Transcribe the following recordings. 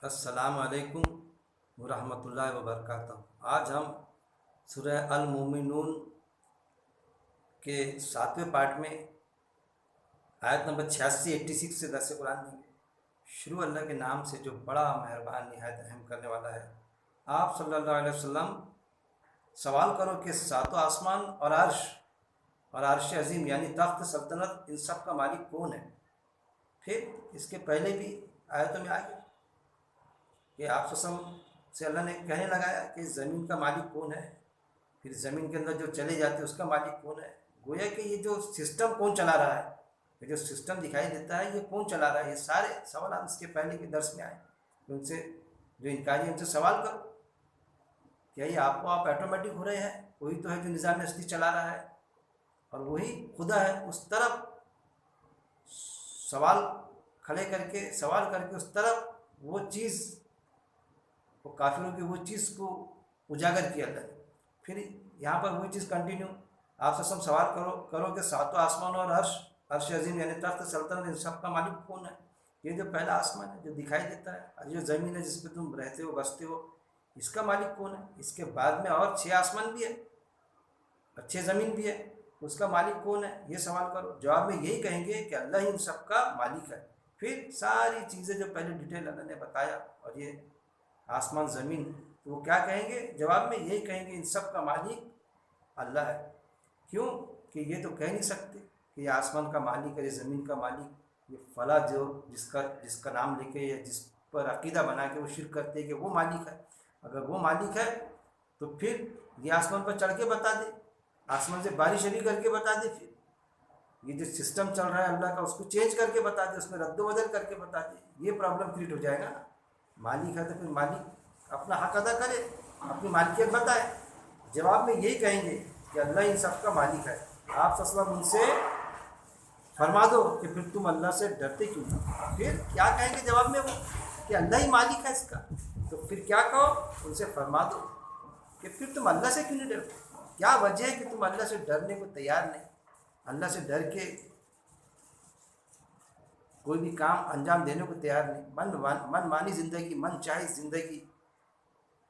السلام علیکم ورحمۃ اللہ وبرکاتہ۔ آج ہم سورہ المومنون کے 7ویں پارٹ میں آیت نمبر 86 سے درس قرآن میں شروع اللہ کے نام سے جو بڑا مہربان نہایت رحم کرنے والا ہے۔ آپ صلی اللہ علیہ وسلم سوال کرو کہ ساتوں آسمان اور عرش عظیم یعنی تخت سلطنت ان سب کا مالک کون ہے؟ پھر اس کے پہلے بھی آیتوں میں آگے کہ آپ سے اللہ نے کہنے لگایا کہ زمین کا مالک کون ہے، پھر زمین کے اندر جو چلے جاتے ہیں اس کا مالک کون ہے۔ گویا کہ یہ جو سسٹم کون چلا رہا ہے، یہ جو سسٹم دکھائی دیتا ہے یہ کون چلا رہا ہے، یہ سارے سوالات اس کے پہلے کے درس میں آئے۔ ان سے جو انکاری ان سے سوال کرو، کیا یہ آپ آٹومیٹک ہو رہے ہیں؟ وہی تو ہے جو نظام اصلی چلا رہا ہے اور وہی خدا ہے۔ اس طرف سوال کر کے اس طرف وہ چیز، وہ کافروں کی وہ چیز کو اجاگر کیا اللہ نے۔ پھر یہاں پر وہی چیز کنٹینیو، آپ سے سوال کرو کہ ساتوں آسمان اور عرش عظیم یعنی تخت سلطنت ان سب کا مالک کون ہے؟ یہ جو پہلا آسمان ہے جو دکھائی دیتا ہے، اور جو زمین ہے جس پہ تم رہتے ہو بستے ہو، اس کا مالک کون ہے؟ اس کے بعد میں اور 6 آسمان بھی ہے اور 6 زمین بھی ہے، اس کا مالک کون ہے؟ یہ سوال کرو۔ جواب میں یہی کہیں گے کہ اللہ ہی ان سب کا مالک ہے۔ پھر ساری چیزیں جو پہلے ڈیٹیل اللہ نے بتایا، اور یہ آسمان زمین، تو وہ کیا کہیں گے؟ جواب میں یہی کہیں گے ان سب کا مالک اللہ ہے۔ کیوں کہ یہ تو کہہ نہیں سکتے کہ یہ آسمان کا مالک ہے، یہ زمین کا مالک، یہ فلاں جو جس کا نام لے کے یا جس پر عقیدہ بنا کے وہ شرک کرتے ہیں کہ وہ مالک ہے۔ اگر وہ مالک ہے تو پھر یہ آسمان پر چڑھ کے بتا دے، آسمان سے بارش ابھی کر کے بتا دے، پھر یہ جو سسٹم چل رہا ہے اللہ کا اس کو چینج کر کے بتا دے، اس میں رد و بدل کر کے بتا دے۔ یہ پرابلم کریٹ ہو جائے گا نا۔ مالک ہے تو پھر مالک اپنا حق ادا کرے، اپنی مالکیت بتائے۔ جواب میں یہی کہیں گے کہ اللہ ان سب کا مالک ہے۔ آپ صلی اللہ علیہ وسلم ان سے فرما دو کہ پھر تم اللہ سے ڈرتے کیوں نہیں؟ پھر کیا کہیں گے جواب میں وہ کہ اللہ ہی مالک ہے اس کا؟ تو پھر کیا کہو؟ ان سے فرما دو کہ پھر تم اللہ سے کیوں نہیں ڈرتے؟ کیا وجہ ہے کہ تم اللہ سے ڈرنے کو تیار نہیں؟ اللہ سے ڈر کے کوئی بھی کام انجام دینے کو تیار نہیں، من مانی زندگی، من چاہی زندگی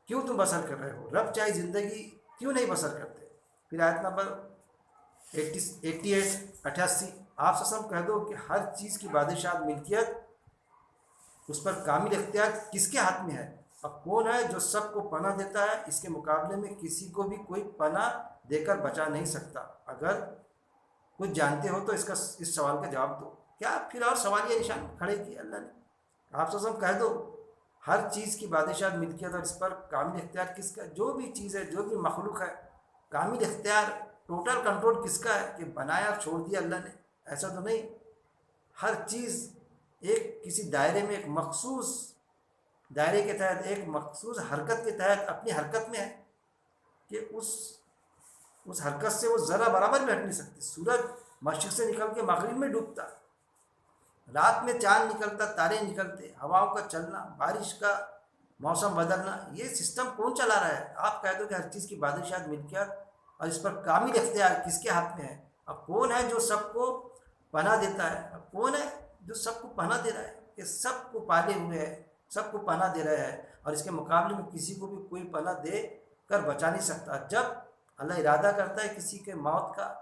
کیوں تم بسر کر رہے ہو؟ رب چاہی زندگی کیوں نہیں بسر کرتے؟ پھر آیت نمبر 88 آپ سے کہہ دو کہ ہر چیز کی بادشاہت، ملکیت، اس پر کامل اختیار کس کے ہاتھ میں ہے؟ اب کون ہے جو سب کو پناہ دیتا ہے؟ اس کے مقابلے میں کسی کو بھی کوئی پناہ دے کر بچا نہیں سکتا۔ اگر کچھ جانتے ہو تو اس سوال کا جواب دو۔ کیا پھر اور سوالیہ نشان کھڑے کیے اللہ نے؟ آپ سے کہہ دو ہر چیز کی بادشاہت، ملکیت اور اس پر کامل اختیار کس کا؟ جو بھی چیز ہے، جو بھی مخلوق ہے، کامل اختیار، ٹوٹل کنٹرول کس کا ہے؟ کہ بنایا چھوڑ دیا اللہ نے؟ ایسا تو نہیں۔ ہر چیز ایک کسی دائرے میں، ایک مخصوص دائرے کے تحت، ایک مخصوص حرکت کے تحت اپنی حرکت میں ہے کہ اس حرکت سے وہ ذرا برابر بھی ہٹ نہیں سکتی۔ سورج مشرق سے نکل کے مغرب میں ڈوبتا، رات میں چاند نکلتا، تارے نکلتے، ہواؤں کا چلنا، بارش کا موسم بدلنا، یہ سسٹم کون چلا رہا ہے؟ آپ کہہ دو کہ ہر چیز کی بادشاہت، ملکیت اور اس پر کامل اختیار کس کے ہاتھ میں ہے؟ اب کون ہے جو سب کو پناہ دیتا ہے؟ اب کون ہے جو سب کو پناہ دے رہا ہے؟ کہ سب کو پالے ہوئے ہے، سب کو پناہ دے رہا ہے، اور اس کے مقابلے میں کسی کو بھی کوئی پناہ دے کر بچا نہیں سکتا۔ جب اللہ ارادہ کرتا ہے کسی کے موت کا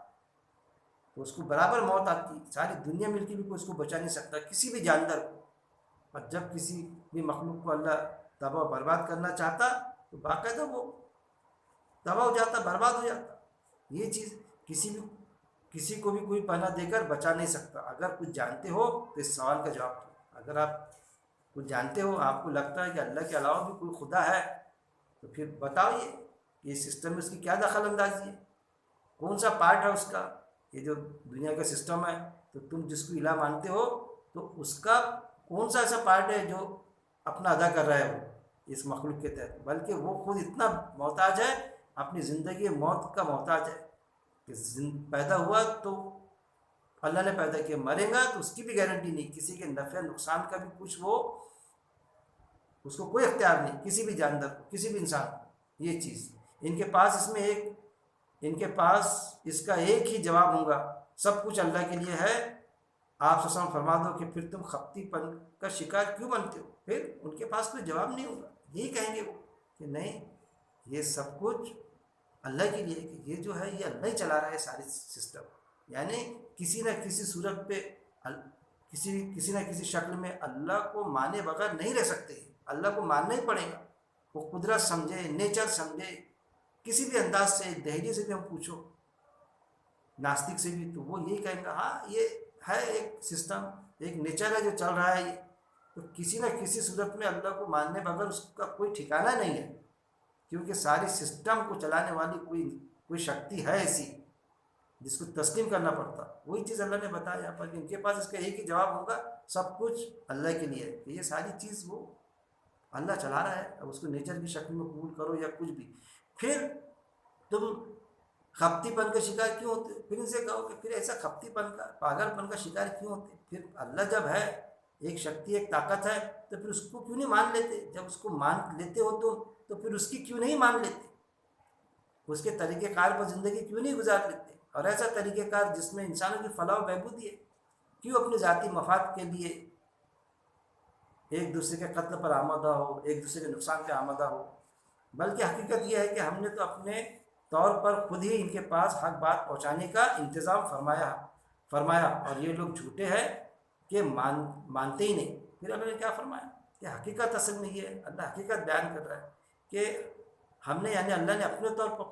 تو اس کو برابر موت آتی ہے، ساری دنیا مل کے بھی کوئی اس کو بچا نہیں سکتا، کسی بھی جاندار کو۔ اور جب کسی بھی مخلوق کو اللہ تباہ و برباد کرنا چاہتا تو باقاعدہ وہ تباہ ہو جاتا، برباد ہو جاتا۔ یہ چیز کسی کو بھی کوئی پناہ دے کر بچا نہیں سکتا۔ اگر کچھ جانتے ہو تو اس سوال کا جواب دو۔ اگر آپ کچھ جانتے ہو، آپ کو لگتا ہے کہ اللہ کے علاوہ بھی کوئی خدا ہے، تو پھر بتاؤ یہ سسٹم میں اس کی کیا دخل اندازی ہے؟ کون سا پارٹ ہے اس کا؟ یہ جو دنیا کا سسٹم ہے، تو تم جس کو الہ مانتے ہو تو اس کا کون سا ایسا پارٹ ہے جو اپنا ادا کر رہا ہے وہ اس مخلوق کے تحت؟ بلکہ وہ خود اتنا محتاج ہے، اپنی زندگی موت کا محتاج ہے کہ پیدا ہوا تو اللہ نے پیدا کیا، مرے گا تو اس کی بھی گارنٹی نہیں، کسی کے نفع نقصان کا بھی کچھ وہ اس کو کوئی اختیار نہیں، کسی بھی جاندار کو، کسی بھی انسان کو۔ یہ چیز ان کے پاس اس کا ایک ہی جواب ہوگا، سب کچھ اللہ کے لیے ہے۔ آپ فرما دو کہ پھر تم خپتی پن کا شکار کیوں بنتے ہو؟ پھر ان کے پاس کوئی جواب نہیں ہوگا. یہی کہیں گے وہ کہ نہیں، یہ سب کچھ اللہ کے لیے، کہ یہ جو ہے یہ اللہ ہی چلا رہا ہے ساری سسٹم. یعنی کسی نہ کسی صورت پہ کسی نہ کسی شکل میں اللہ کو مانے بغیر نہیں رہ سکتے. اللہ کو ماننا ہی پڑے گا. وہ قدرت سمجھے، نیچر سمجھے، کسی بھی انداز سے، دہلی سے بھی ہم پوچھو، ناستک سے بھی، تو وہ یہی کہیں گا ہاں یہ ہے ایک سسٹم، ایک نیچر ہے جو چل رہا ہے یہ. تو کسی نہ کسی صورت میں اللہ کو ماننے بغیر اس کا کوئی ٹھکانہ نہیں ہے، کیونکہ ساری سسٹم کو چلانے والی کوئی شکتی ہے ایسی جس کو تسلیم کرنا پڑتا. وہی چیز اللہ نے بتایا یہاں پر کہ ان کے پاس اس کا ایک ہی جواب ہوگا، سب کچھ اللہ کے لیے، کہ یہ ساری چیز وہ اللہ چلا رہا ہے. اب اس کو نیچر کی شکل میں قبول کرو یا کچھ بھی. پھر تم خپتی پن کا شکار کیوں ہوتے؟ پھر ان سے کہو کہ پھر ایسا خپتی پن کا، پاگل پن کا شکار کیوں ہوتے؟ پھر اللہ جب ہے، ایک شکتی، ایک طاقت ہے، تو پھر اس کو کیوں نہیں مان لیتے؟ جب اس کو مان لیتے ہو تو پھر اس کی کیوں نہیں مان لیتے؟ اس کے طریقہ کار پر زندگی کیوں نہیں گزار لیتے؟ اور ایسا طریقہ کار جس میں انسانوں کی فلاح و بہبودی ہے، کیوں اپنے ذاتی مفاد کے لیے ایک دوسرے کے قتل پر آمادہ ہو، ایک دوسرے کے نقصان پہ آمادہ ہو؟ بلکہ حقیقت یہ ہے کہ ہم نے تو اپنے طور پر خود ہی ان کے پاس حق بات پہنچانے کا انتظام فرمایا اور یہ لوگ جھوٹے ہیں کہ مانتے ہی نہیں. پھر اللہ نے کیا فرمایا کہ حقیقت اصل میں یہ ہے، اللہ حقیقت بیان کر رہا ہے کہ ہم نے، یعنی اللہ نے اپنے طور پر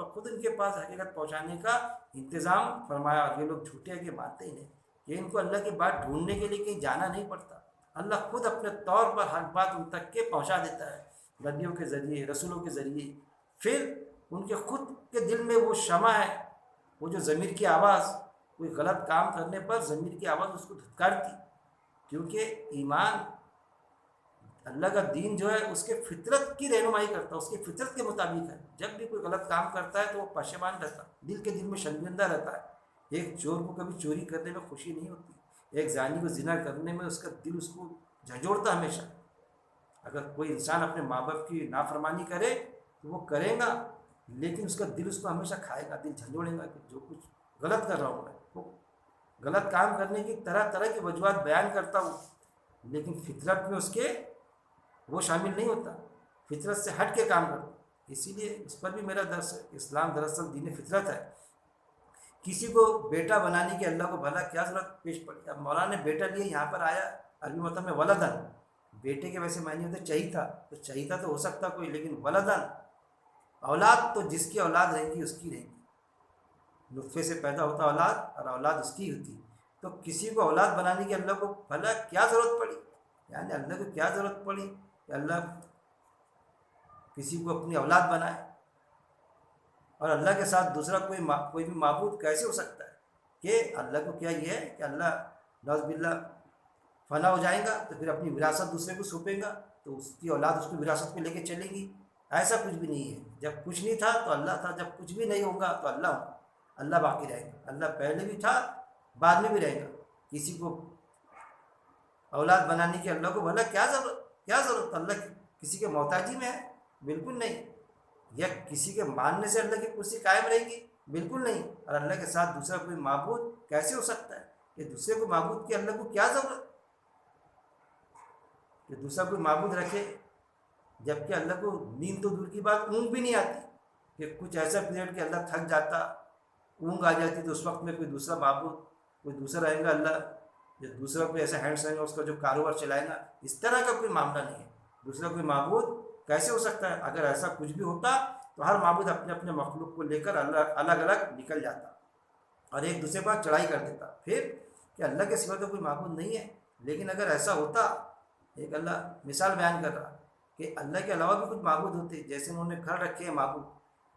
خود ان کے پاس حقیقت پہنچانے کا انتظام فرمایا، اور یہ لوگ جھوٹے ہیں کہ مانتے ہی نہیں. کہ ان کو اللہ کی بات ڈھونڈنے کے لیے کہیں جانا نہیں پڑتا، اللہ خود اپنے طور پر حق بات ان تک کے پہنچا دیتا ہے، نبیوں کے ذریعے، رسولوں کے ذریعے. پھر ان کے خود کے دل میں وہ شمع ہے، وہ جو ضمیر کی آواز، کوئی غلط کام کرنے پر ضمیر کی آواز اس کو دھتکارتی. کیونکہ ایمان، اللہ کا دین جو ہے اس کے فطرت کی رہنمائی کرتا ہے، اس کی فطرت کے مطابق ہے. جب بھی کوئی غلط کام کرتا ہے تو وہ پشیمان رہتا ہے، دل کے دل میں شرمندہ رہتا ہے. ایک چور کو کبھی چوری کرنے میں خوشی نہیں ہوتی، ایک زانی کو زنا کرنے میں اس کا دل اس کو جھنجھوڑتا ہمیشہ. اگر کوئی انسان اپنے ماں باپ کی نافرمانی کرے تو وہ کرے گا، لیکن اس کا دل اس کو ہمیشہ کھائے گا، دل جھنجھوڑے گا کہ جو کچھ غلط کر رہا ہوں میں. وہ غلط کام کرنے کی طرح طرح کی وجوہات بیان کرتا ہوں، لیکن فطرت میں اس کے وہ شامل نہیں ہوتا، فطرت سے ہٹ کے کام کرتا. اسی لیے اس پر بھی میرا درس ہے. اسلام دراصل دین فطرت ہے. کسی کو بیٹا بنانے کی اللہ کو بھلا کیا ضرورت پیش پڑی؟ اب مولانا نے بیٹا لیے، یہاں پر آیا عربی مطلب میں ولدن، بیٹے کے ویسے معنی ہوتے چہیتا، تو چہیتا تو ہو سکتا کوئی، لیکن ولدن اولاد، تو جس کی اولاد رہے گی اس کی رہے گی. نطفے سے پیدا ہوتا اولاد، اور اولاد اس کی ہوتی. تو کسی کو اولاد بنانے کی اللہ کو بھلا کیا ضرورت پڑی؟ یعنی اللہ کو کیا ضرورت پڑی کہ اللہ کسی کو اپنی اولاد بنائے؟ اور اللہ کے ساتھ دوسرا کوئی بھی معبود کیسے ہو سکتا ہے؟ کہ اللہ کو کیا یہ ہے کہ اللہ نعوذ باللہ فنا ہو جائے گا تو پھر اپنی وراثت دوسرے کو سونپے گا تو اس کی اولاد اس کو وراثت پہ لے کے چلے گی؟ ایسا کچھ بھی نہیں ہے. جب کچھ نہیں تھا تو اللہ تھا، جب کچھ بھی نہیں ہوگا تو اللہ ہوگا. اللہ باقی رہے گا. اللہ پہلے بھی تھا، بعد میں بھی رہے گا. کسی کو اولاد بنانے کی اللہ کو بھلا کیا ضرورت؟ اللہ کسی کے محتاجی میں ہے؟ بالکل نہیں. یا کسی کے ماننے سے اللہ کی کرسی قائم رہے گی؟ بالکل نہیں. اور اللہ کے ساتھ دوسرا کوئی معبود کیسے ہو سکتا ہے؟ کہ دوسرے کو معبود کی اللہ کو کیا ضرورت کہ دوسرا کوئی معبود رکھے؟ جبکہ اللہ کو نیند تو دور کی بات، اونگ بھی نہیں آتی. کہ کچھ ایسا پیریڈ کہ اللہ تھک جاتا، اونگ آ جاتی، تو اس وقت میں کوئی دوسرا معبود، کوئی دوسرا رہے گا اللہ، یا دوسرا کوئی ایسا ہینڈس رہے گا اس کا جو کاروبار چلائے گا. اس طرح کا کوئی معاملہ نہیں ہے. دوسرا کوئی معبود کیسے ہو سکتا ہے؟ اگر ایسا کچھ بھی ہوتا تو ہر معبود اپنے اپنے مخلوق کو لے کر الگ الگ نکل جاتا اور ایک دوسرے پر چڑھائی کر دیتا. پھر کہ اللہ کے سوا تو کوئی معبود نہیں ہے. لیکن اگر ایسا ہوتا، ایک اللہ مثال بیان کر رہا کہ اللہ کے علاوہ بھی کچھ معبود ہوتے، جیسے انہوں نے گھر رکھے ہیں معبود،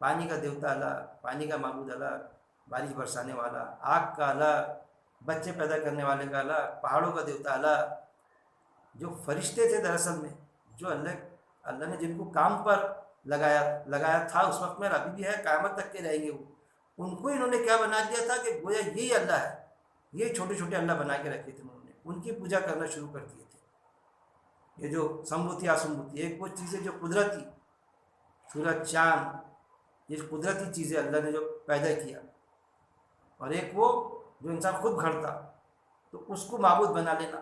پانی کا دیوتا الگ، پانی کا معبود الگ، بارش برسانے والا، آگ کا الگ، بچے پیدا کرنے والے کا الگ، پہاڑوں کا دیوتا الگ. جو فرشتے تھے دراصل میں، جو اللہ نے جن کو کام پر لگایا تھا اس وقت میں، ابھی بھی ہے، قیامت تک کے رہیں گے وہ، ان کو انہوں نے کیا بنا دیا تھا کہ گویا یہی اللہ ہے. یہ چھوٹے چھوٹے اللہ بنا کے رکھے تھے انہوں نے، ان کی پوجا کرنا شروع کر دیے تھے. یہ جو سمبھوتی آسمبھوتی، ایک وہ چیزیں جو قدرتی، سورج چاند، یہ قدرتی چیزیں اللہ نے جو پیدا کیا، اور ایک وہ جو انسان خود گھڑتا، تو اس کو معبود بنا لینا.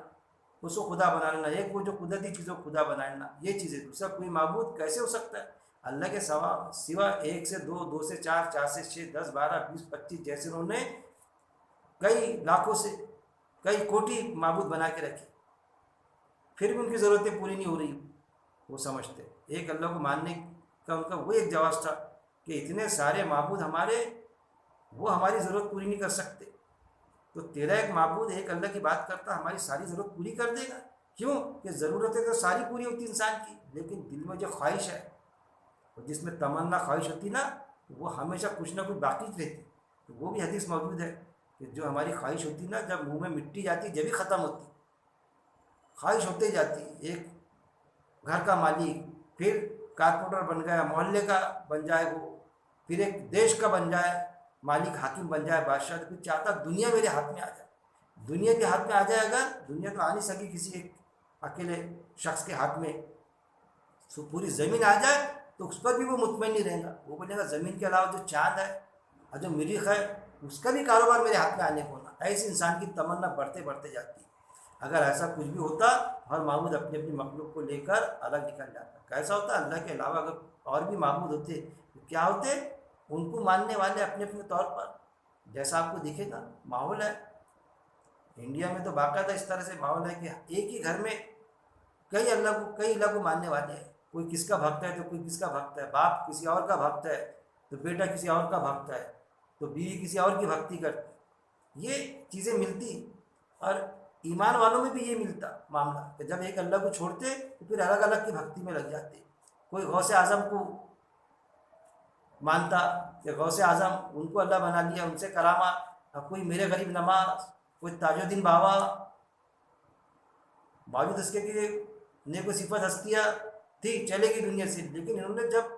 اس کو خدا بنا لینا، ایک وہ جو قدرتی چیزوں کو خدا بنا لینا، یہ چیزیں دوسرا کوئی معبود کیسے ہو سکتا ہے اللہ کے سوا؟ ایک سے دو، دو سے چار، چار سے چھ، 10، 12، 20، 25، جیسے انہوں نے کئی لاکھوں سے کئی کوٹی معبود بنا کے رکھے، پھر بھی ان کی ضرورتیں پوری نہیں ہو رہی۔ وہ سمجھتے ایک اللہ کو ماننے کا ان کا وہ ایک جواز تھا کہ اتنے سارے معبود ہمارے، وہ ہماری ضرورت پوری نہیں کر سکتے، تو تیرا ایک معبود ایک اللہ کی بات کرتا ہماری ساری ضرورت پوری کر دے گا۔ کیوں کہ ضرورتیں تو ساری پوری ہوتی انسان کی، لیکن دل میں جو خواہش ہے، اور جس میں تمنا خواہش ہوتی نا، وہ ہمیشہ کچھ نہ کچھ باقی رہتی۔ تو وہ بھی حدیث موجود ہے کہ جو ہماری خواہش ہوتی نا، جب منہ میں مٹی جاتی جب ہی ختم ہوتی، خواہش ہوتے جاتی، ایک گھر کا مالک، پھر کارپوریٹر بن گیا، محلے کا بن جائے وہ، پھر ایک دیش کا بن جائے مالک، حاکم بن جائے، بادشاہ، تو پھر چاہتا دنیا میرے ہاتھ میں آ جائے۔ دنیا کے ہاتھ میں آ جائے، اگر دنیا تو آ نہیں سکی کسی ایک اکیلے شخص کے ہاتھ میں، سو پوری زمین آ جائے تو اس پر بھی وہ مطمئن نہیں رہے گا، وہ بولے گا زمین کے علاوہ جو چاند ہے اور جو مریخ ہے اس کا بھی کاروبار میرے ہاتھ میں آنے کو ہونا۔ ایسی انسان کی تمنا بڑھتے بڑھتے جاتی ہے۔ اگر ایسا کچھ بھی ہوتا، ہر معبود اپنی اپنی مخلوق کو لے کر الگ نکل جاتا۔ کیسا ہوتا؟ اللہ کے علاوہ اگر اور بھی معبود ہوتے تو کیا ہوتے؟ ان کو ماننے والے اپنے اپنے طور پر، جیسا آپ کو دکھے گا ماحول ہے انڈیا میں، تو باقاعدہ اس طرح سے ماحول ہے کہ ایک ہی گھر میں کئی اللہ کو ماننے والے ہیں۔ کوئی کس کا بھکت ہے تو کوئی کس کا بھکت ہے، باپ کسی اور کا بھکت ہے تو بیٹا کسی اور کا بھکت ہے، تو بیوی کسی اور کی بھکتی کرتی۔ یہ چیزیں ملتی، اور ایمان والوں میں بھی یہ ملتا معاملہ کہ جب ایک اللہ کو چھوڑتے تو پھر الگ الگ کی بھکتی میں لگ جاتے۔ کوئی غوث اعظم کو مانتا کہ غوث اعظم ان کو اللہ بنا لیا، ان سے کرامات، کوئی میرے غریب نواز، کوئی تاج الدین بابا، باوجود اس کے کہ نیک و صفت ہستیاں تھی، چلے گی دنیا سے، لیکن انہوں نے جب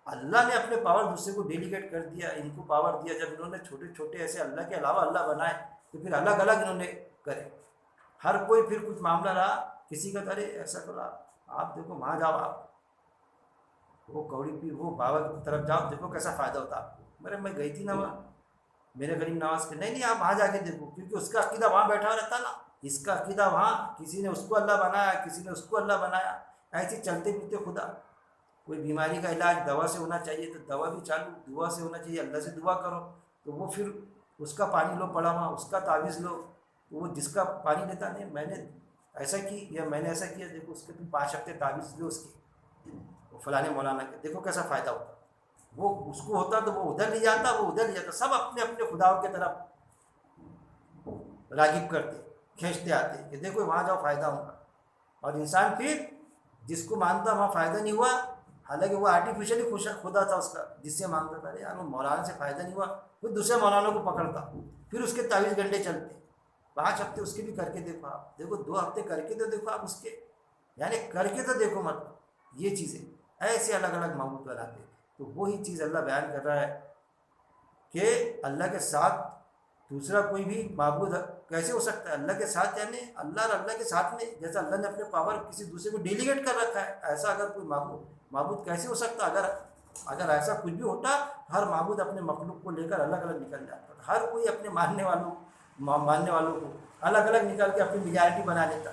اللہ نے اپنے پاور دوسرے کو ڈیلیگیٹ کر دیا، ان کو پاور دیا، جب انہوں نے چھوٹے چھوٹے ایسے اللہ کے علاوہ اللہ بنائے تو پھر الگ الگ انہوں نے کرے۔ ہر کوئی پھر کچھ معاملہ رہا، کسی کا ارے ایسا کرا، آپ دیکھو وہاں جاؤ، آپ وہ کوڑی پیر وہ بابا کی طرف جاؤ، دیکھو کیسا فائدہ ہوتا آپ کو۔ میں گئی تھی نا وہاں، میرے غریب نواز کے، نہیں آپ وہاں جا کے دیکھو، کیونکہ اس کا عقیدہ وہاں بیٹھا رہتا نا، اس کا عقیدہ وہاں، کسی نے اس کو اللہ بنایا، کسی نے اس کو اللہ بنایا، ایسے چلتے پھرتے خدا۔ کوئی بیماری کا علاج دوا سے ہونا چاہیے تو دوا بھی چالو دعا سے ہونا چاہیے، اللہ سے دعا کرو، تو وہ پھر اس کا پانی لو پڑا ہوا، اس کا تعویذ لو، تو وہ جس کا پانی لیتا نہیں، میں نے ایسا کی یا میں نے ایسا کیا، دیکھو اس کے تم 5 ہفتے تعویذ لو اس کی، وہ فلانے مولانا کے، دیکھو کیسا فائدہ ہوتا۔ وہ اس کو ہوتا تو وہ ادھر لے جاتا، وہ ادھر لے جاتا، سب اپنے اپنے خداؤں کی طرف راغب کرتے، کھینچتے آتے کہ دیکھو وہاں جاؤ فائدہ ہوگا۔ اور انسان پھر جس کو مانتا وہاں فائدہ نہیں ہوا، حالانکہ وہ آرٹیفیشلی خدا تھا اس کا، جس سے مانگتا تھا، یار وہ مولانا سے فائدہ نہیں ہوا، پھر دوسرے مولانا کو پکڑتا، پھر اس کے تعویذ گنڈے چلتے۔ 5 ہفتے اس کے بھی کر کے دیکھو آپ، دیکھو 2 ہفتے کر کے تو دیکھو آپ اس کے، یعنی کر کے تو دیکھو، مطلب یہ چیزیں ایسے الگ الگ معبود بناتے۔ تو وہی چیز اللہ بیان کر رہا ہے کہ اللہ کے ساتھ دوسرا کوئی بھی معبود کیسے ہو سکتا ہے؟ اللہ کے ساتھ، یعنی اللہ اور اللہ کے ساتھ میں، جیسا اللہ نے اپنے پاور کسی دوسرے کو ڈیلیگیٹ کر رکھا ہے، ایسا اگر کوئی معبود کیسے ہو سکتا؟ اگر ایسا کچھ بھی ہوتا، ہر معبود اپنے مخلوق کو لے کر الگ الگ نکل جاتا، ہر کوئی اپنے ماننے والوں کو الگ الگ نکال کے اپنی میجارٹی بنا لیتا،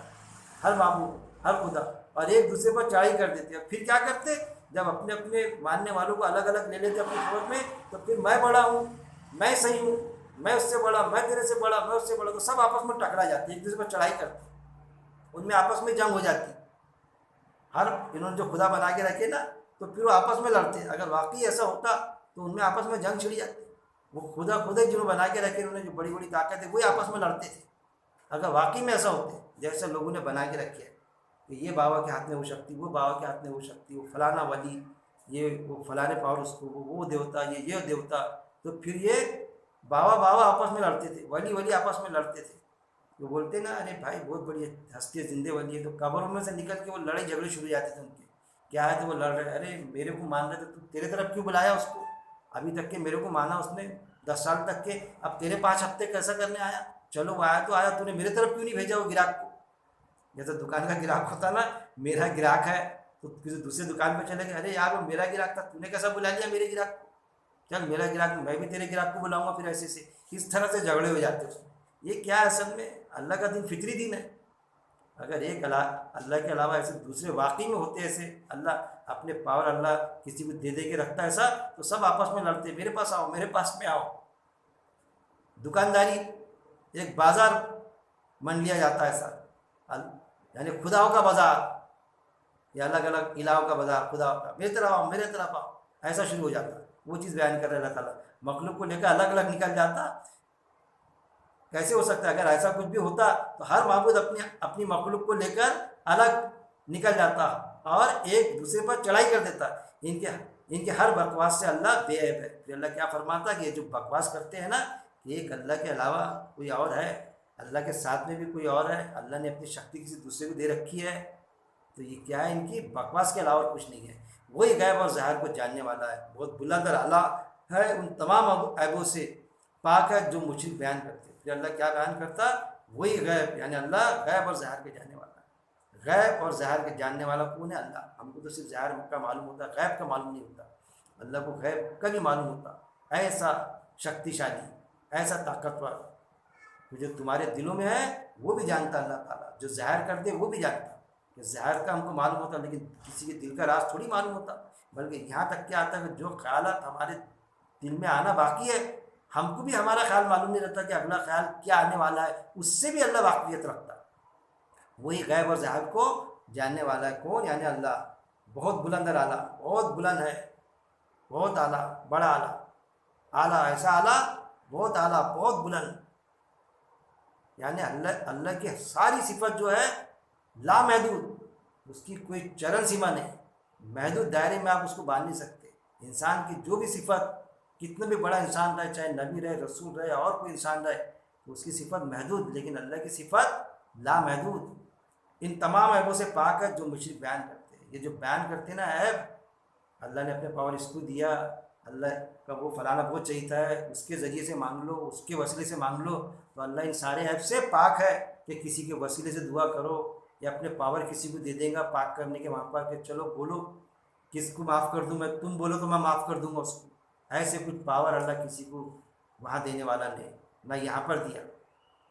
ہر معبود ہر خدا، اور ایک دوسرے پر چڑھائی کر دیتے۔ پھر کیا کرتے؟ جب اپنے اپنے ماننے والوں کو الگ الگ لے لیتے اپنی صورت میں، تو پھر میں بڑا ہوں، میں صحیح ہوں، میں اس سے بڑا، میں تیرے سے بڑا، میں اس سے بڑا، تو سب آپس میں ٹکرا جاتے، ایک دوسرے پر چڑھائی کرتے، ان میں آپس میں جنگ ہو جاتی۔ انہوں نے جو خدا بنا کے رکھے نا، تو پھر وہ آپس میں لڑتے۔ اگر واقعی ایسا ہوتا تو ان میں آپس میں جنگ چھڑ جاتی۔ وہ خدا جنہوں بنا کے رکھے، انہوں نے جو بڑی بڑی طاقت ہے، وہی آپس میں لڑتے تھے۔ اگر واقعی میں ایسا ہوتے جیسے لوگوں نے بنا کے رکھے کہ یہ بابا کے ہاتھ میں وہ شکتی، وہ بابا کے ہاتھ میں وہ شکتی، وہ فلانا ولی، یہ وہ فلانے پاور اس کو، وہ دیوتا، یہ دیوتا، تو پھر یہ بابا آپس میں لڑتے تھے، ولی آپس میں لڑتے تھے۔ وہ بولتے نا، ارے بھائی بہت بڑی ہستی ہے، زندے ولی ہے، تو قبروں میں سے نکل کے وہ لڑائی جھگڑے شروع ہو جاتے تھے ان کے، کیا ہے تو وہ لڑ رہے، ارے میرے کو مان رہے تو تیرے طرف کیوں بلایا اس کو؟ ابھی تک کہ میرے کو مانا اس نے 10 سال تک کے، اب تیرے 5 ہفتے کیسا کرنے آیا؟ چلو وہ آیا تو آیا، تو نے میرے طرف کیوں نہیں بھیجا وہ گراہک کو؟ جیسے دکان کا گراہک ہوتا نا، میرا گراہک ہے تو کسی دوسرے دکان پہ چلے گئے، ارے یار وہ میرا گراہک تھا، تو نے کیسا بلا لیا میرے گراہک کو؟ چل میرا گراہک، میں بھی تیرے گراہک کو بلاؤں گا، پھر ایسے سے اس طرح سے جھگڑے ہو جاتے ہیں۔ یہ کیا ہے؟ اصل میں اللہ کا دین فطری دین ہے، اگر ایک اللہ کے علاوہ ایسے دوسرے واقعی میں ہوتے ایسے، اللہ اپنے پاور اللہ کسی کو دے دے کے رکھتا ایسا، تو سب آپس میں لڑتے، میرے پاس آؤ، میرے پاس میں آؤ۔ دکانداری ایک بازار مان لیا جاتا ہے سر، یعنی خداؤں کا بازار یا الگ الگ الہوں کا بازار، خدا کا میرے طرف آؤ، میرے طرف آؤ، ایسا شروع ہو جاتا ہے۔ وہ چیز بیان کر رہے اللہ تعالیٰ، مخلوق کو لے کر الگ الگ نکل جاتا، کیسے ہو سکتا ہے؟ اگر ایسا کچھ بھی ہوتا تو ہر معبود اپنی مخلوق کو لے کر الگ نکل جاتا اور ایک دوسرے پر چڑھائی کر دیتا۔ ان کے ہر بکواس سے اللہ بے عیب ہے۔ پھر اللہ کیا فرماتا کہ یہ جو بکواس کرتے ہیں نا، کہ ایک اللہ کے علاوہ کوئی اور ہے، اللہ کے ساتھ میں بھی کوئی اور ہے، اللہ نے اپنی شکتی کسی دوسرے کو دے رکھی ہے، تو یہ کیا ہے؟ ان کی بکواس کے علاوہ کچھ نہیں ہے۔ وہی غیب اور ظاہر کو جاننے والا ہے، بہت بلند اور اعلیٰ ہے، ان تمام عیبوں سے پاک ہے جو مشرک بیان کرتے ہیں۔ پھر اللہ کیا بیان کرتا؟ وہی غیب، یعنی اللہ غیب اور ظاہر کے جاننے والا ہے۔ غیب اور ظاہر کے جاننے والا کون ہے؟ اللہ۔ ہم کو تو صرف ظاہر کا معلوم ہوتا ہے، غیب کا معلوم نہیں ہوتا۔ اللہ کو غیب کا بھی معلوم ہوتا، ایسا شکتی شالی، ایسا طاقتور، جو تمہارے دلوں میں ہے وہ بھی جانتا اللہ تعالیٰ، جو ظاہر کر دے وہ بھی جانتا۔ کہ ظاہر کا ہم کو معلوم ہوتا، لیکن کسی کے دل کا راز تھوڑی معلوم ہوتا۔ بلکہ یہاں تک کیا آتا ہے کہ جو خیالات ہمارے دل میں آنا باقی ہے، ہم کو بھی ہمارا خیال معلوم نہیں رہتا کہ اگلا خیال کیا آنے والا ہے، اس سے بھی اللہ واقفیت رکھتا۔ وہی غیب اور ظاہر کو جاننے والا ہے، کون؟ یعنی اللہ، بہت بلند اور اعلیٰ، بہت بلند ہے، بہت اعلیٰ، بڑا اعلیٰ، اعلیٰ، ایسا اعلیٰ، بہت اعلیٰ، بہت بلند، یعنی اللہ کی ساری صفت جو ہے لامحدود، اس کی کوئی چرن سیما نہیں، محدود دائرے میں آپ اس کو باندھ نہیں سکتے۔ انسان کی جو بھی صفت، کتنا بھی بڑا انسان رہے، چاہے نبی رہے، رسول رہے، اور کوئی انسان رہے، اس کی صفت محدود، لیکن اللہ کی صفت لامحدود، ان تمام عیبوں سے پاک ہے جو مشرک بیان کرتے ہیں۔ یہ جو بیان کرتے ہیں نا عیب، اللہ نے اپنے پاور اس کو دیا، اللہ کا وہ فلانا وہ چاہیتا ہے، اس کے ذریعے سے مانگ لو، اس کے وسیلے سے مانگ لو، تو اللہ ان سارے عیب سے پاک ہے کہ کسی کے وسیلے سے دعا کرو، یا اپنے پاور کسی کو دے دے گا پاک کرنے کے وہاں پر کہ چلو بولو کس کو معاف کر دوں میں، تم بولو تو میں معاف کر دوں گا اس کو۔ ایسے کچھ پاور اللہ کسی کو وہاں دینے والا نہیں، نہ یہاں پر دیا۔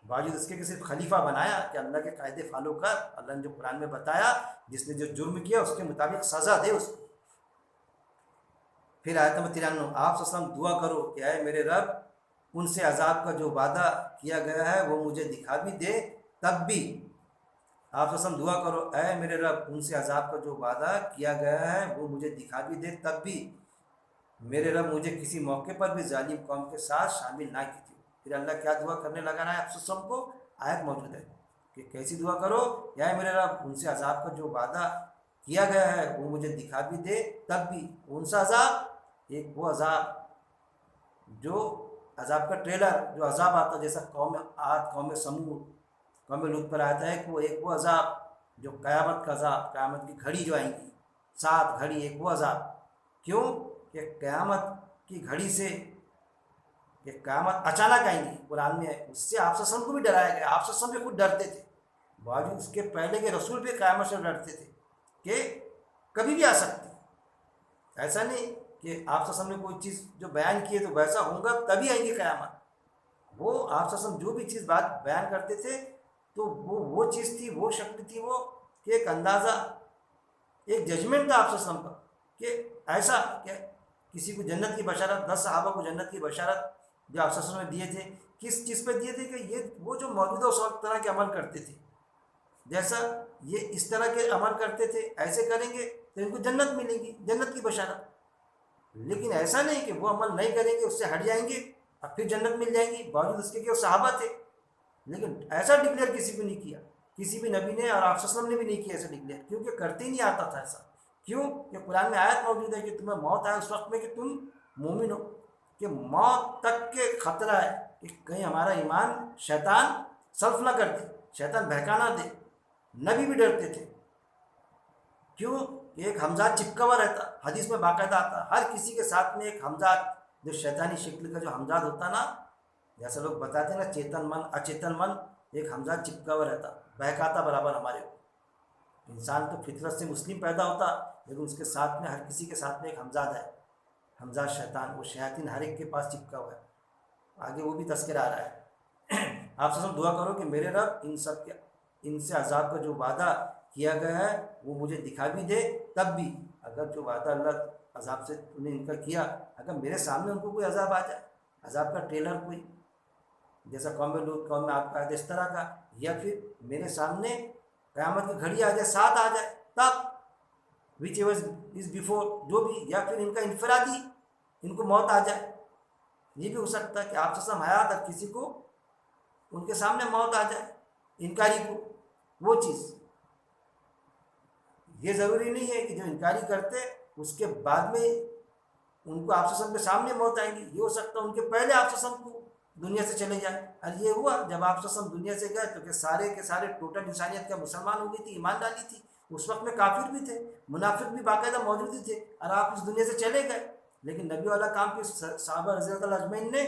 باوجود اس کے کہ صرف خلیفہ بنایا کہ اللہ کے قاعدے فالو کر، اللہ نے جو قرآن میں بتایا، جس نے جو جرم کیا اس کے مطابق سزا دے اس کو۔ پھر آیت نمبر 93، آپ صلی اللہ علیہ وسلم دعا کرو کہ اے میرے رب، ان سے عذاب کا جو وعدہ کیا گیا ہے وہ مجھے دکھا بھی دے، تب بھی آپ صلی اللہ علیہ وسلم دعا کرو، اے میرے رب، ان سے عذاب کا جو وعدہ کیا گیا ہے وہ مجھے دکھا بھی دے، تب بھی میرے رب مجھے کسی موقع پر بھی ظالم قوم کے ساتھ شامل نہ کیجیے۔ پھر اللہ کیا دعا کرنے لگا ہے؟ آپ سب کو آیت موجود ہے کہ کیسی دعا کرو، یا میرے رب ان سے عذاب کا جو وعدہ کیا گیا ہے وہ مجھے دکھا بھی دے، تب بھی کون سا عذاب؟ ایک وہ عذاب جو عذاب کا ٹریلر، جو عذاب آتا جیسا قوم عاد، قوم سمود، قوم لوط پر آتا ہے کہ وہ ایک وہ عذاب جو قیامت کا عذاب، قیامت کی گھڑی جو آئیں گی، 7 گھڑی، ایک وہ عذاب۔ کیوں کہ قیامت کی گھڑی سے، کہ قیامت اچانک آئیں گی، قرآن میں ہے، اس سے آپ صلی اللہ علیہ وسلم کو بھی ڈرایا گیا، آپ صلی اللہ علیہ وسلم بھی خود ڈرتے تھے، باوجود اس کے پہلے کے رسول بھی قیامت سے ڈرتے تھے کہ کبھی بھی آ سکتی۔ ایسا نہیں کہ آپ صلی اللہ علیہ وسلم نے کوئی چیز جو بیان کی ہے تو ویسا ہوگا تبھی آئیں گی قیامت۔ وہ آپ صلی اللہ علیہ وسلم جو بھی چیز بات بیان کرتے تھے تو وہ چیز تھی، وہ شکل تھی، وہ کہ ایک اندازہ، ایک ججمنٹ تھا آپ صلی اللہ علیہ وسلم کا کہ ایسا کہ کسی کو جنت کی بشارت، 10 صحابہ کو جنت کی بشارت جو آپ صلی اللہ علیہ وسلم نے دیے تھے، کس چیز پہ دیے تھے؟ کہ یہ وہ جو موجودہ اس وقت طرح کے عمل کرتے تھے، جیسا یہ اس طرح کے عمل کرتے تھے، ایسے کریں گے تو ان کو جنت ملے گی، جنت کی بشارت۔ لیکن ایسا نہیں کہ وہ عمل نہیں کریں گے، اس سے ہٹ جائیں گے اور پھر جنت مل جائے گی، باوجود اس کے کہ وہ صحابہ تھے۔ لیکن ایسا ڈکلیئر کسی کو نہیں کیا، کسی بھی نبی نے، اور آپ صلی اللہ علیہ وسلم نے بھی نہیں کیا ایسا ڈکلیئر، کیونکہ کرتے ہی نہیں آتا تھا ایسا۔ کیوں کہ قرآن میں آیت موجود ہے کہ تمہیں موت آئے اس وقت میں کہ تم مومن ہو، کہ موت تک کے خطرہ ہے کہ کہیں ہمارا ایمان شیطان سلف نہ کر دے، شیطان بہکا نہ دے۔ نبی بھی ڈرتے تھے، کیوں کہ ایک حمزات چپکا ہوا رہتا، حدیث میں باقاعدہ آتا، ہر کسی کے ساتھ میں ایک حمزات، جو شیطانی شکل کا جو حمزات ہوتا نا، جیسا لوگ بتاتے ہیں نا چیتن من اچیتن من، ایک حمزات چپکا ہوا رہتا، بہکاتا برابر ہمارے کو۔ انسان تو فطرت سے مسلم پیدا ہوتا، لیکن اس کے ساتھ میں ہر کسی کے ساتھ میں ایک حمزات ہے، حمزات شیطان، وہ شیاطین ہر ایک کے پاس چپکا ہوا ہے، آگے وہ بھی تذکرہ آ رہا ہے۔ آپ سے دعا کرو کہ میرے رب ان سب کے ان سے عذاب کا جو وعدہ کیا گیا ہے وہ مجھے دکھا بھی دے، تب بھی اگر جو وعدہ اللہ عذاب سے انہیں ان کا کیا، اگر میرے سامنے ان کو کوئی عذاب آ جائے، عذاب کا ٹریلر کوئی، جیسا قوم لوط قوم میں آپ کا ہے اس طرح کا، یا پھر میرے سامنے قیامت کی گھڑی آ جائے، ساتھ آ جائے، تب وچ ایور از بیفور، جو بھی، یا پھر ان کا انفرادی ان کو موت آ جائے، یہ بھی ہو سکتا ہے کہ آپ سے حیات اور کسی کو ان کے سامنے موت آ جائے، انکاری کو، وہ چیز یہ ضروری نہیں ہے کہ جو انکاری کرتے اس کے بعد میں ان کو آپ کے سامنے موت آئیں گی، یہ ہو سکتا ہے ان کے پہلے آپ کو دنیا سے چلے جائیں۔ اور یہ ہوا جب آپ دنیا سے گئے تو کہ سارے کے سارے ٹوٹل انسانیت کا مسلمان ہو گئی تھی، ایمان ڈالی تھی، اس وقت میں کافر بھی تھے، منافق بھی باقاعدہ موجود ہی تھے، اور آپ اس دنیا سے چلے گئے، لیکن نبی والا کام کے صحابہ رضی اللہ اجمعین نے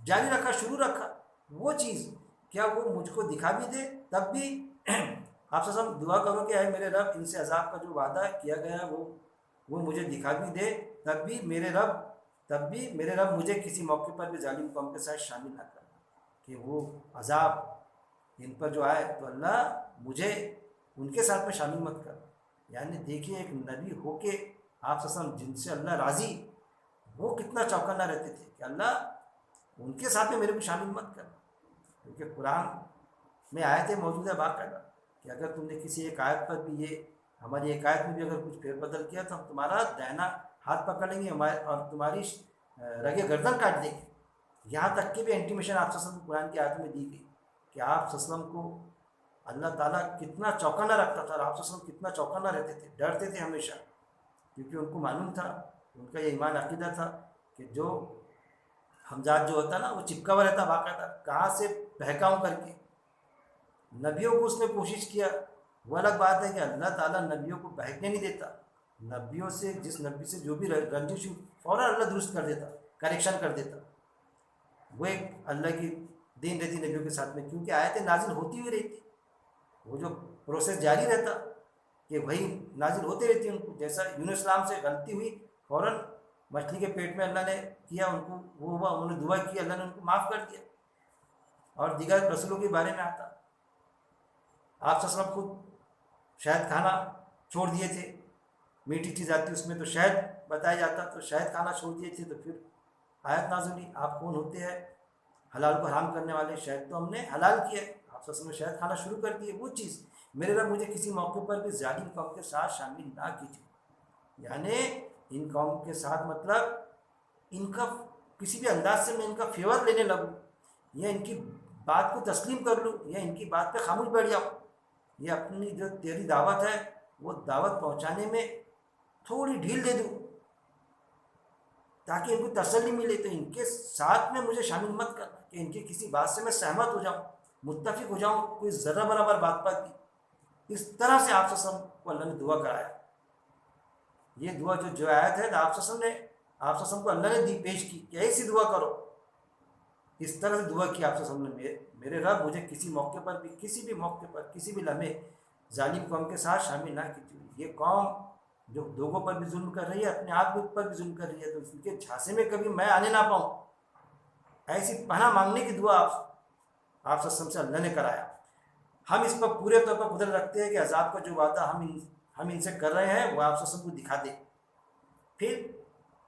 جاری رکھا، شروع رکھا، وہ چیز کیا وہ مجھ کو دکھا بھی دے، تب بھی آپ دعا کرو کہ اے میرے رب ان سے عذاب کا جو وعدہ کیا گیا ہے وہ مجھے دکھا بھی دے، تب بھی میرے رب مجھے کسی موقع پر بھی ظالم قوم کے ساتھ شامل نہ کرنا، کہ وہ عذاب ان پر جو آئے تو اللہ مجھے ان کے ساتھ میں شامل مت کرنا۔ یعنی دیکھیے ایک نبی ہو کے آپ جن سے اللہ راضی، وہ کتنا چوکنا رہتے تھے کہ اللہ ان کے ساتھ میں میرے کو شامل مت کرنا، کیونکہ قرآن میں آیتیں موجود ہے باقاعدہ کہ اگر تم نے کسی ایک آیت پر بھی، یہ ہماری ایک آیت میں بھی اگر کچھ پھیر بدل کیا تو ہم تمہارا دہنا ہاتھ پکڑ لیں گے اور تمہاری رگے گردن کاٹ دیں گے۔ یہاں تک کہ بھی انٹیمیشن آپ کو قرآن کی آیت میں دی گئی کہ آپ کو اللہ تعالیٰ کتنا چوکنا رکھتا تھا، اور آپ کتنا چوکنا رہتے تھے، ڈرتے تھے ہمیشہ، کیونکہ ان کو معلوم تھا، ان کا یہ ایمان عقیدہ تھا کہ جو حمزاد جو ہوتا نا وہ چپکا ہوا رہتا باقاعدہ، کہاں سے بہکاؤں کر کے نبیوں کو اس نے کوشش کیا۔ وہ الگ بات ہے کہ اللہ تعالیٰ نبیوں کو بہکنے نہیں دیتا، نبیوں سے جس نبی سے جو بھی رنجش فوراً اللہ درست کر دیتا، کریکشن کر دیتا، وہ ایک اللہ کی دین رہتی نبیوں کے ساتھ میں، کیونکہ آیتیں نازل ہوتی ہوئی رہتی، وہ جو پروسیس جاری رہتا کہ وہی نازل ہوتے رہتی ان کو، جیسا یونس اسلام سے غلطی ہوئی فوراً مچھلی کے پیٹ میں اللہ نے کیا ان کو، وہ ہوا، انہوں نے دعا کی، اللہ نے ان کو معاف کر دیا۔ اور دیگر رسولوں کے بارے میں آتا، آپ خود شہد کھانا چھوڑ دیے تھے، میٹھی چیز آتی اس میں تو شہد بتایا جاتا، تو شہد کھانا چھوڑ دیے تھے، تو پھر آیت نازل ہوئی، آپ کون ہوتے ہیں حلال کو حرام کرنے والے، شہد تو ہم نے حلال کیا، آپ میں شہد کھانا شروع کر دیے۔ وہ چیز میرے رب مجھے کسی موقع پر بھی ظالم قوم کے ساتھ شامل نہ کیجیے، یعنی ان قوم کے ساتھ مطلب ان کا کسی بھی انداز سے میں ان کا فیور لینے لگوں، یا ان کی بات کو تسلیم کر لوں، یا ان کی بات پہ خاموش بیٹھ جاؤں، یا اپنی جو تیری دعوت ہے وہ دعوت پہنچانے میں تھوڑی ڈھیل دے دوں تاکہ ان کو تسلی ملے، تو ان کے ساتھ میں مجھے شامل مت کرنا کہ ان کی کسی بات سے میں سہمت ہو جاؤں، متفق ہو جاؤں کوئی ذرہ برابر بات پر کی۔ اس طرح سے آپ کو اللہ نے دعا کرایا، یہ دعا جو آیت ہے آپ کو اللہ نے دی پیش کی کہ ایسی دعا کرو، اس طرح سے دعا کی آپ نے، میرے رب مجھے کسی موقع پر بھی، کسی بھی موقع پر، کسی بھی لمحے ظالم قوم کے ساتھ شامل نہ کیجیے۔ یہ قوم جو لوگوں پر بھی ظلم کر رہی ہے، اپنے آپ کے اوپر بھی ظلم کر رہی ہے، تو ان کے جھانسے میں کبھی میں آنے نہ پاؤں، ایسی پناہ مانگنے کی دعا آپ سے اللہ نے کرایا۔ ہم اس پر پورے طور پر قدرت رکھتے ہیں کہ عذاب کا جو وعدہ ہم ان سے کر رہے ہیں وہ آپ کو دکھا دے۔ پھر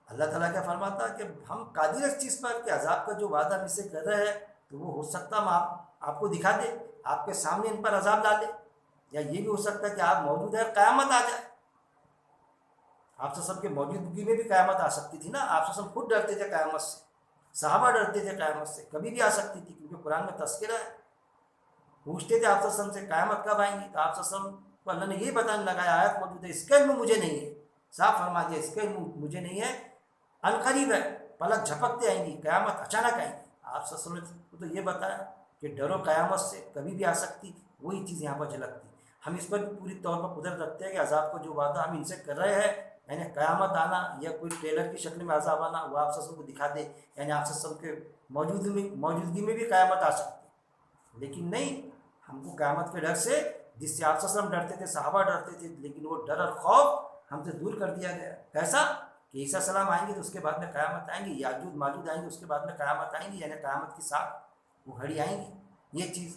اللہ تعالیٰ کیا فرماتا کہ ہم قادر اس چیز پر کہ عذاب کا جو وعدہ ہم اس سے کر رہے ہیں تو وہ ہو سکتا ہم آپ کو دکھا دے، آپ کے سامنے ان پر عذاب ڈالے، یا یہ بھی ہو سکتا ہے کہ آپ موجود ہیں، قیامت آ جائے۔ آپ کے موجودگی میں بھی قیامت آ سکتی تھی نا، آپ خود ڈرتے تھے قیامت سے، صحابہ ڈرتے تھے قیامت سے، کبھی بھی آ سکتی تھی، کیونکہ قرآن میں تذکرہ ہے، پوچھتے تھے آپ سے قیامت کب آئیں گی، تو آپ کو اللہ نے یہ بتانے لگایا، آیت موجود ہے، اس کا علم مجھے نہیں ہے، صاف فرما دیا اس کا علم مجھے نہیں ہے، عنقریب ہے، پلک جھپکتے آئیں گی، قیامت اچانک آئیں گی۔ آپ نے تو یہ بتایا کہ ڈرو قیامت سے، کبھی بھی آ سکتی، وہی چیز یہاں پر جھلکتی۔ ہم اس پر بھی پوری طور پر قدرت رکھتے ہیں کہ عذاب کا جو وعدہ ہم ان سے کر رہے ہیں، یعنی قیامت آنا یا کوئی ٹریلر کی شکل میں عذاب آنا، وہ آپ کو دکھا دے، یعنی آپ کے موجودگی میں بھی قیامت آ سکتی، لیکن نہیں، ہم کو قیامت کے ڈر سے، جس سے آپ ڈرتے تھے، صحابہ ڈرتے تھے، لیکن وہ ڈر اور خوف ہم سے دور کر دیا گیا۔ کیسا کہ عیسیٰ السلام آئیں گے تو اس کے بعد میں قیامت آئیں گی، یاجوج ماجوج آئیں گے اس کے بعد میں قیامت آئیں گی، یعنی قیامت کے ساتھ وہ گھڑی آئیں گی، یہ چیز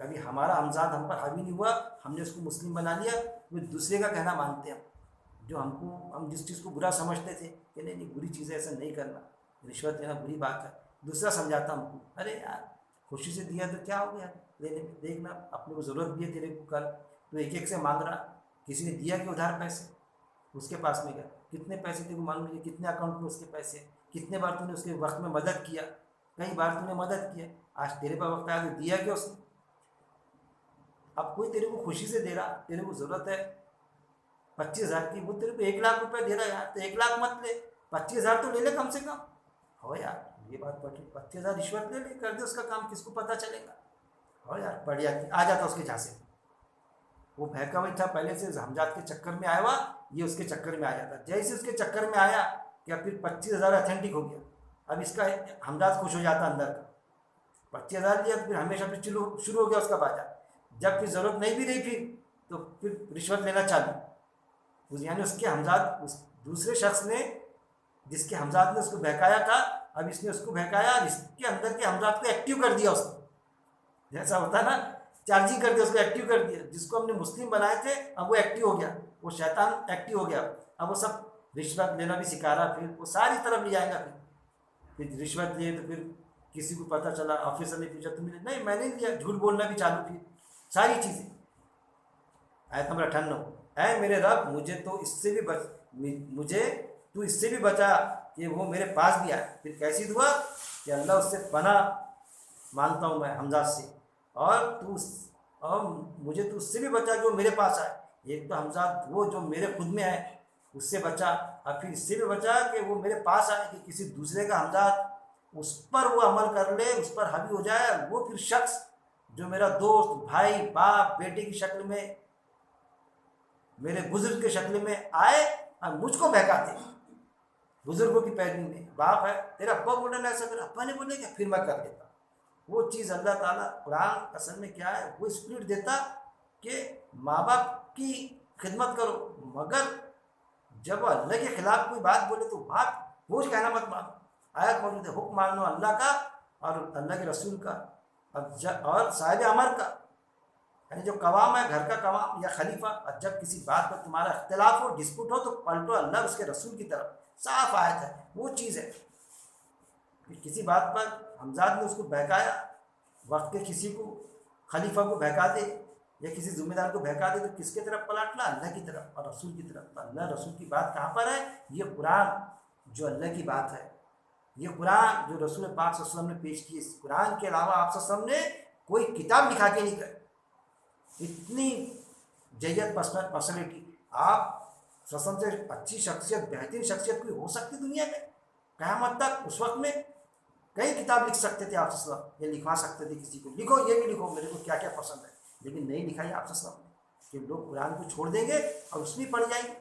کبھی ہمارا ہمزاد ہم پر حاوی نہیں ہوا، ہم نے اس کو مسلم بنا لیا، وہ دوسرے کا کہنا مانتے ہیں جو ہم جس چیز کو برا سمجھتے تھے کہ نہیں بری چیز ہے، ایسا نہیں کرنا، رشوت لینا بری بات ہے، دوسرا سمجھاتا ہم کو ارے یار خوشی سے دیا تو کیا ہو گیا لینے میں، دیکھنا اپنے کو ضرورت بھی ہے تیرے کو، کل تو ایک ایک سے مانگ رہا، کسی نے دیا کہ ادھار پیسے اس کے پاس میں گیا، کتنے پیسے تیرے کو معلوم نہیں، کتنے اکاؤنٹ میں اس کے پیسے، کتنے بار تو نے اس کے وقت میں مدد کیا، کئی بار تو نے مدد کیا، آج تیرے پاس وقت آیا تو دیا کہ اس نے، اب کوئی تیرے کو خوشی سے دے رہا، تیرے کو ضرورت ہے 25,000 کی، وہ تیرے کو 1,00,000 روپے دے رہا ہے یار، تو 1,00,000 مت لے، 25,000 تو لے لے کم سے کم، ہو یار یہ بات پڑ رہی، 25,000 رشوت لے لے، کر دے اس کا کام، کس کو پتہ چلے گا، ہو یار بڑھیا آ جاتا اس کے جھانسے، وہ بہکا ہوئی تھا پہلے سے ہمزاد کے چکر میں آیا ہوا، یہ اس کے چکر میں آ جاتا، جیسے اس کے چکر میں آیا کہ اب پھر 25,000 اتھینٹک ہو گیا، اب اس کا ہمزاد خوش ہو جاتا اندر کا، 25,000 لیا تو پھر ہمیشہ پھر شروع ہو گیا اس کا بازار، جب پھر ضرورت نہیں بھی رہی پھر تو پھر رشوت لینا چالو، یعنی اس کے ہمزاد اس دوسرے شخص نے جس کے ہمزاد نے اس کو بہکایا تھا، اب اس نے اس کو بہکایا اور اس کے اندر کے ہمزاد کو ایکٹیو کر دیا اس نے، جیسا ہوتا ہے نا چارجنگ کر دیا، اس کو ایکٹیو کر دیا، جس کو ہم نے مسلم بنائے تھے اب وہ ایکٹیو ہو گیا، وہ شیطان ایکٹیو ہو گیا، اب وہ سب رشوت لینا بھی سکھا رہا، پھر وہ ساری طرف لے جائے گا، پھر رشوت لیے تو پھر کسی کو پتہ چلا، آفیسر نے پوچھا تم نے، نہیں میں نے لیا، جھوٹ بولنا بھی چالو، پھر ساری چیزیں۔ آیت نمبر 98، اے میرے رب مجھے تو اس سے بھی مجھے تو اس سے بھی بچا کہ وہ میرے پاس بھی آئے، پھر کیسی دعا کہ اللہ اس سے پناہ مانگتا ہوں میں حمزہ سے، اور مجھے تو اس سے بھی بچا کہ وہ میرے پاس آئے، ایک تو حمزہ وہ جو میرے خود میں ہے اس سے بچا، اور پھر اس سے بھی بچا کہ وہ میرے پاس آئے، کہ کسی دوسرے کا حمزہ اس پر وہ عمل کر لے، اس پر حاوی ہو جائے، وہ پھر شخص جو میرا دوست بھائی باپ بیٹے کی شکل میں میرے بزرگ کی شکل میں آئے اور مجھ کو بہکاتے، بزرگوں کی پیروی میں، باپ ہے تیرا ابا بولے نا ایسا کرے، ابا نے بولے کیا، پھر میں کر دیتا، وہ چیز اللہ تعالیٰ قرآن اصل میں کیا ہے، وہ اسپرٹ دیتا کہ ماں باپ کی خدمت کرو، مگر جب اللہ کے خلاف کوئی بات بولے تو بات بوجھ کہنا مت مانو، آیت موجود ہے حکم مانو اللہ کا اور اللہ کے رسول کا اور صاحب امر کا، یعنی جو قوام ہے گھر کا قوام یا خلیفہ، اور جب کسی بات پر تمہارا اختلاف ہو ڈسپوٹ ہو تو پلٹو اللہ اس کے رسول کی طرف، صاف آیت ہے، وہ چیز ہے کہ کسی بات پر حمزاد نے اس کو بہکایا، وقت کے کسی کو خلیفہ کو بہکا دے یا کسی ذمہ دار کو بہکا دے تو کس کی طرف پلٹنا، اللہ کی طرف اور رسول کی طرف، اللہ رسول کی بات کہاں پر ہے، یہ قرآن جو اللہ کی بات ہے، یہ قرآن جو رسول پاک صلی اللہ علیہ وسلم نے پیش کی، اس قرآن کے علاوہ آپ صلی اللہ علیہ وسلم نے کوئی کتاب لکھا کے نہیں گئے، اتنی جیت پرسنالٹی، آپ صلی اللہ علیہ وسلم سے اچھی شخصیت بہترین شخصیت کوئی ہو سکتی دنیا میں قیامت تک، اس وقت میں کئی کتاب لکھ سکتے تھے آپ صلی اللہ علیہ وسلم، یا لکھوا سکتے تھے کسی کو، لکھو یہ بھی لکھو میرے کو کیا کیا پسند ہے، لیکن نہیں لکھائی آپ صلی اللہ علیہ وسلم کہ لوگ قرآن کو چھوڑ دیں گے اور اس میں پڑھ جائیں گے،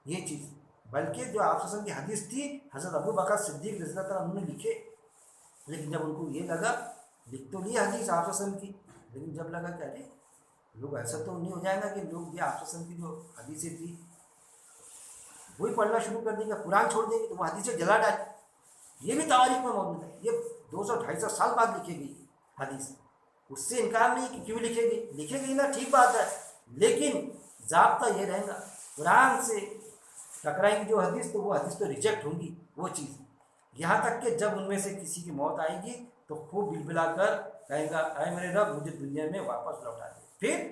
یہ چیز، بلکہ جو آپ صلی اللہ علیہ وسلم کی حدیث تھی حضرت ابو بکر صدیق رضی اللہ تعالیٰ عنہ نے لکھے، لیکن جب ان کو یہ لگا، لکھ تو لی حدیث آپ صلی اللہ علیہ وسلم کی، لیکن جب لگا کہ ارے لوگ ایسا تو نہیں ہو جائے گا کہ لوگ یہ آپ صلی اللہ علیہ وسلم کی جو حدیثیں تھی وہی پڑھنا شروع کر دیں گے، قرآن چھوڑ دیں گے تو وہ حدیثیں جلا ڈالیں، یہ بھی تاریخ میں موجود ہے، یہ 200-250 سال بعد لکھی گئی حدیث، اس سے انکار نہیں کہ کیوں لکھے گئی نا، ٹھیک بات ہے، لیکن ضابطہ یہ رہے گا، قرآن سے ٹکرائیں گی جو حدیث تو وہ حدیث تو ریجیکٹ ہوں گی، وہ چیز، یہاں تک کہ جب ان میں سے کسی کی موت آئے گی تو خوب بلبلا کر کہے گا اے میرے رب مجھے دنیا میں واپس لوٹا دے، پھر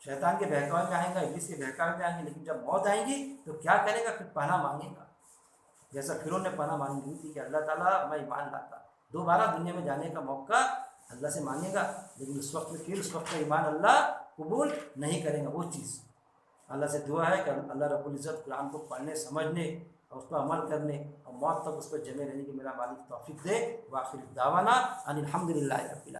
شیطان کے بہکاوے میں آئیں گا، ابلیس کے بہکاوے میں آئیں گے، لیکن جب موت آئیں گی تو کیا کرے گا، پھر پناہ مانگے گا، جیسا فرعون نے پناہ مانگی ہوئی تھی کہ اللہ تعالیٰ میں ایمان لاتا، دوبارہ دنیا میں جانے کا موقع اللہ سے مانگے گا، لیکن اس وقت میں پھر اس وقت کا ایمان اللہ قبول نہیں کرے گا، وہ چیز اللہ سے دعا ہے کہ اللہ رب العزت قرآن کو پڑھنے سمجھنے اور اس پر عمل کرنے اور موت تک اس پر جمے رہنے کی میرا مالک توفیق دے، وآخر دعوانا ان الحمد للہ رب العالمین۔